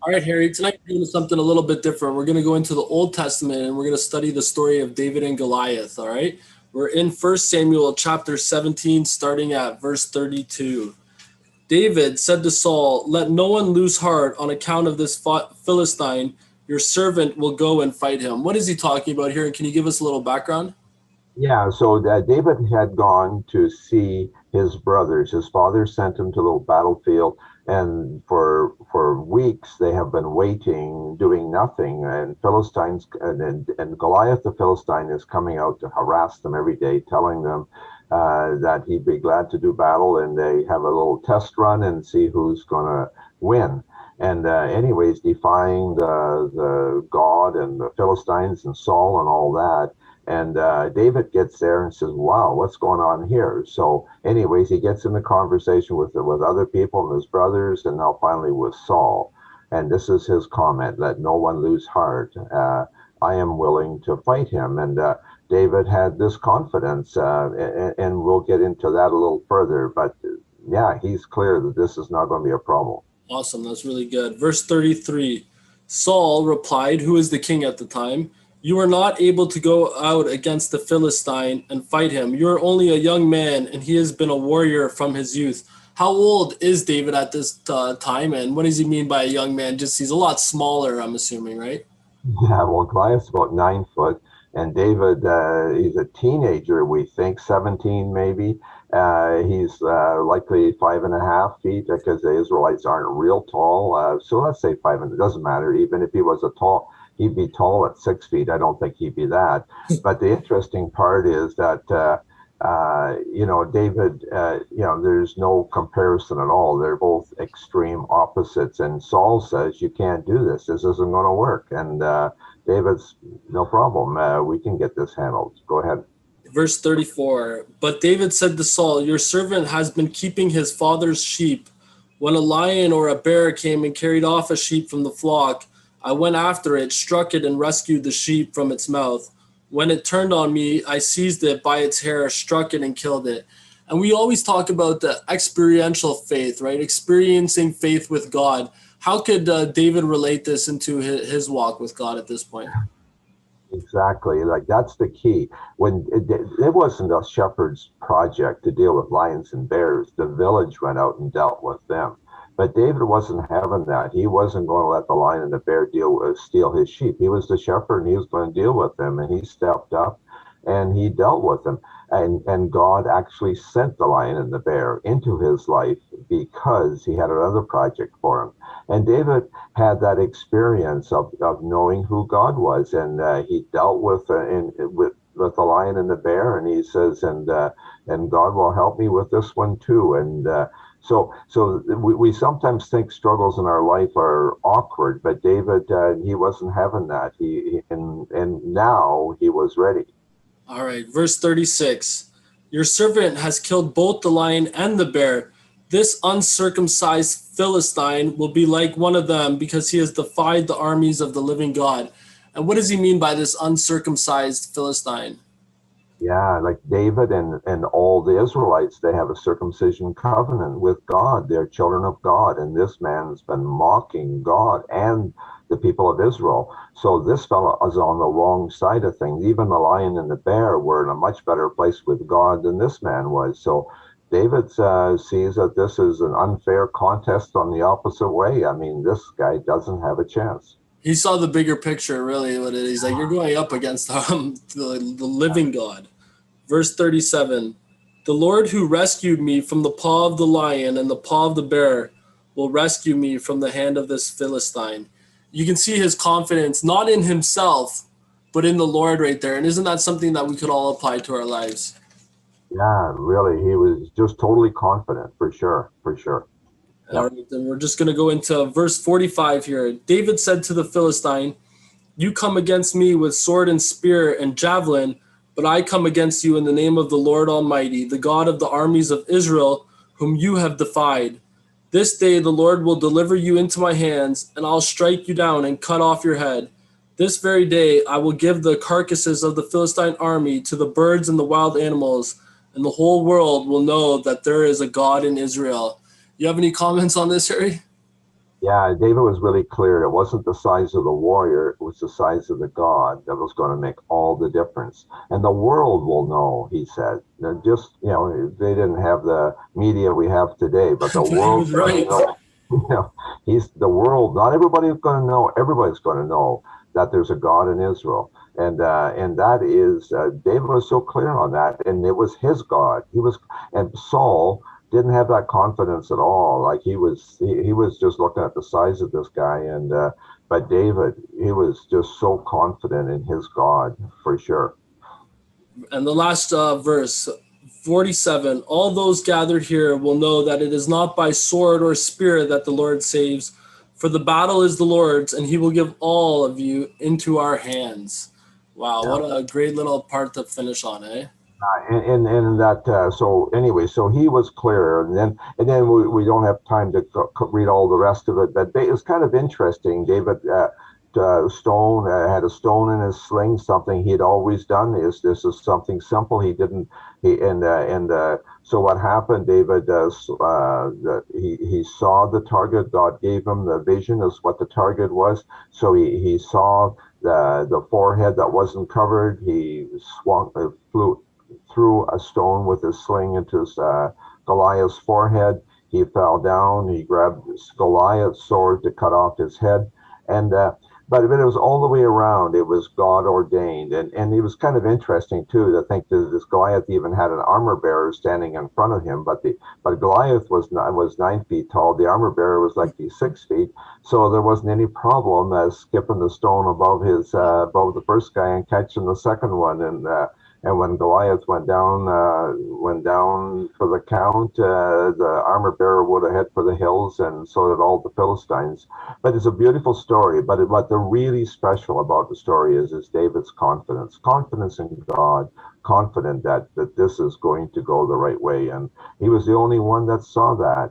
All right, Harry, tonight we're doing something a little bit different. We're going to go into the Old Testament and we're going to study the story of David and Goliath, all right? We're in 1 Samuel chapter 17, starting at verse 32. David said to Saul, "Let no one lose heart on account of this Philistine. Your servant will go and fight him." What is he talking about here? And can you give us a little background? Yeah, so David had gone to see his brothers. His father sent him to the battlefield, and for weeks they have been waiting, doing nothing. And Philistines and Goliath the Philistine is coming out to harass them every day, telling them that he'd be glad to do battle, and they have a little test run and see who's going to win. And anyways, defying the God and the Philistines and Saul and all that. And David gets there and says, "Wow, what's going on here?" So, anyways, he gets in the conversation with other people and his brothers, and now finally with Saul. And this is his comment: "Let no one lose heart. I am willing to fight him." And David had this confidence, and we'll get into that a little further. But yeah, he's clear that this is not going to be a problem. Awesome. That's really good. Verse 33. Saul replied, who is the king at the time, "You are not able to go out against the Philistine and fight him. You are only a young man, and he has been a warrior from his youth." How old is David at this time, and what does he mean by a young man? Just he's a lot smaller, I'm assuming, right? Yeah, well, Goliath's about 9 foot, and David, he's a teenager, we think, 17 maybe. He's likely 5.5 feet because the Israelites aren't real tall. So let's say five, and it doesn't matter. Even if he was a tall, he'd be tall at 6 feet. I don't think he'd be that. But the interesting part is that David, there's no comparison at all. They're both extreme opposites. And Saul says, "You can't do this. This isn't going to work." And David's, "No problem. We can get this handled. Go ahead." Verse 34. But David said to Saul, "Your servant has been keeping his father's sheep. When a lion or a bear came and carried off a sheep from the flock, I went after it, struck it, and rescued the sheep from its mouth. When it turned on me, I seized it by its hair, struck it, and killed it." And we always talk about the experiential faith, right? Experiencing faith with God. How could David relate this into his walk with God at this point? Exactly. Like that's the key. When it wasn't a shepherd's project to deal with lions and bears, the village went out and dealt with them. But David wasn't having that. He wasn't going to let the lion and the bear steal his sheep. He was the shepherd, and he was going to deal with them. And he stepped up, and he dealt with them. And God actually sent the lion and the bear into his life because he had another project for him. And David had that experience of knowing who God was, and he dealt with the lion and the bear, and he says, and God will help me with this one too. And we sometimes think struggles in our life are awkward, but David, he wasn't having that. And now he was ready. All right, verse 36. Your servant has killed both the lion and the bear. This uncircumcised Philistine will be like one of them because he has defied the armies of the living God. And what does he mean by this uncircumcised Philistine? Yeah, like David and all the Israelites, they have a circumcision covenant with God. They're children of God, and this man's been mocking God and the people of Israel. So this fellow is on the wrong side of things. Even the lion and the bear were in a much better place with God than this man was. So David sees that this is an unfair contest on the opposite way. I mean, this guy doesn't have a chance. He saw the bigger picture, really. What it is. He's like, you're going up against the living God. Verse 37. The Lord who rescued me from the paw of the lion and the paw of the bear will rescue me from the hand of this Philistine. You can see his confidence, not in himself, but in the Lord right there. And isn't that something that we could all apply to our lives? Yeah, really, he was just totally confident, for sure, for sure. All Yep. right, then we're just going to go into verse 45 here. David said to the Philistine, "You come against me with sword and spear and javelin, but I come against you in the name of the Lord Almighty, the God of the armies of Israel, whom you have defied. This day the Lord will deliver you into my hands, and I'll strike you down and cut off your head. This very day I will give the carcasses of the Philistine army to the birds and the wild animals, and the whole world will know that there is a God in Israel." You have any comments on this, Harry? Yeah, David was really clear. It wasn't the size of the warrior, it was the size of the God that was going to make all the difference. And the world will know, he said. Just, they didn't have the media we have today, but the But he world's was going to right. know. He's the world. Not everybody's going to know. Everybody's going to know that there's a God in Israel. And that is, David was so clear on that. And it was his God. And Saul didn't have that confidence at all. Like he was just looking at the size of this guy, and but David, he was just so confident in his God for sure. And the last verse, 47, all those gathered here will know that it is not by sword or spear that the Lord saves, for the battle is the Lord's, and he will give all of you into our hands. Wow, Yeah. what a great little part to finish on, eh? And that so anyway, so he was clear, and then we don't have time to read all the rest of it, but it's kind of interesting. David Stone had a stone in his sling, something he had always done. Is This is something simple. He didn't he and So what happened? David he saw the target. God gave him the vision as what the target was. So he saw the forehead that wasn't covered. He flew threw a stone with his sling into Goliath's forehead. He fell down. He grabbed Goliath's sword to cut off his head, and but it was all the way around. It was God ordained, and it was kind of interesting too to think that this Goliath even had an armor bearer standing in front of him. But Goliath was 9 feet tall. The armor bearer was like 6 feet, so there wasn't any problem skipping the stone above the first guy and catching the second one. And when Goliath went down for the count, the armor bearer would have head for the hills, and so did all the Philistines. But it's a beautiful story. But what the really special about the story is David's confidence in God, confident that this is going to go the right way. And he was the only one that saw that.